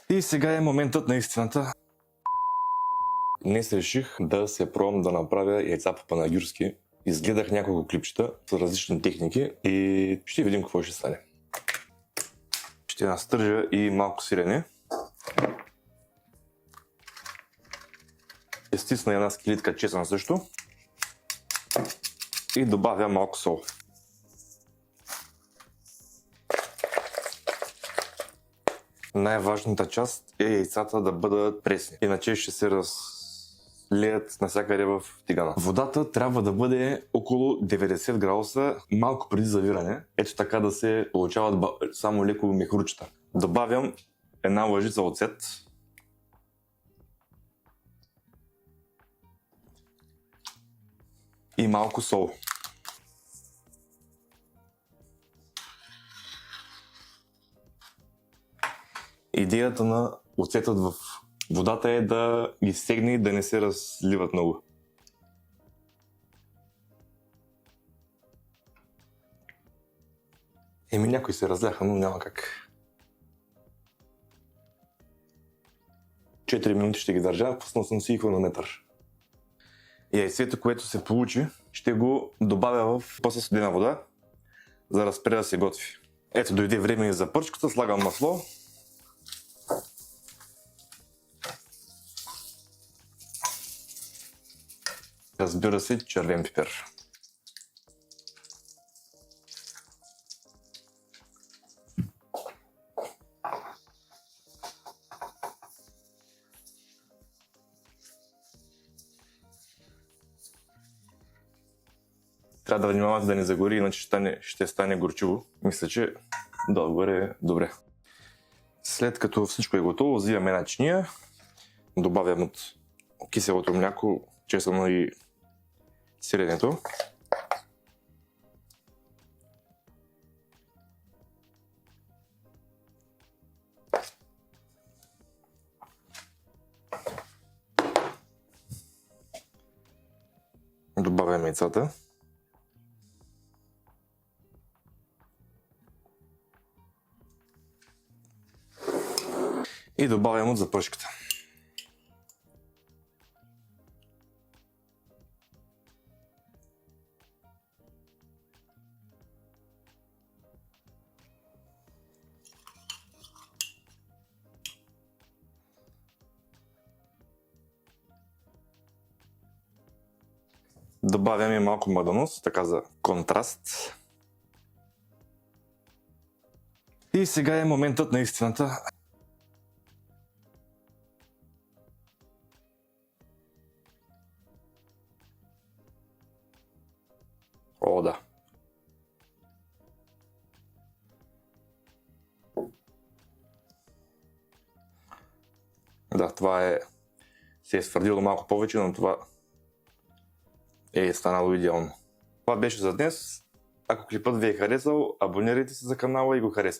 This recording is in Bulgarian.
И сега е моментът на истината. Днес реших да се пробвам да направя яйца по панагюрски. Изгледах няколко клипчета с различни техники и ще видим какво ще стане. Ще настържа и малко сирене. Стисна една скелитка чесън също. И добавя малко сол. Най-важната част е яйцата да бъдат пресни, иначе ще се разлеят навсякъде в тигана. Водата трябва да бъде около 90 градуса, малко преди завиране, ето така да се получават само леко мехурчета. Добавям една лъжица оцет. И малко сол. Идеята на оцетът в водата е да ги стегне и да не се разливат много. Някои се разляха, но няма как. 4 минути ще ги държа, пуснал съм си хронометър. Яйцето, което се получи, ще го добавя в после студена вода, за да спре да се готви. Ето, дойде време и за пърчката, слагам масло. Разбира се, червен пипер. Трябва да внимавате да не загори, иначе ще стане горчиво. Мисля, че долу-горе е добре. След като всичко е готово, взимам една чиния, добавям от киселото мляко, чесъно и сиренето. Добавям яйцата. И добавям от запършката. Добавям и малко мадонос, така за контраст. И сега е моментът на истината. О, да. Да, това се е свърдило малко повече, но това е станало идеално. Това беше за днес. Ако клипът ви е харесал, абонирайте се за канала и го харесайте.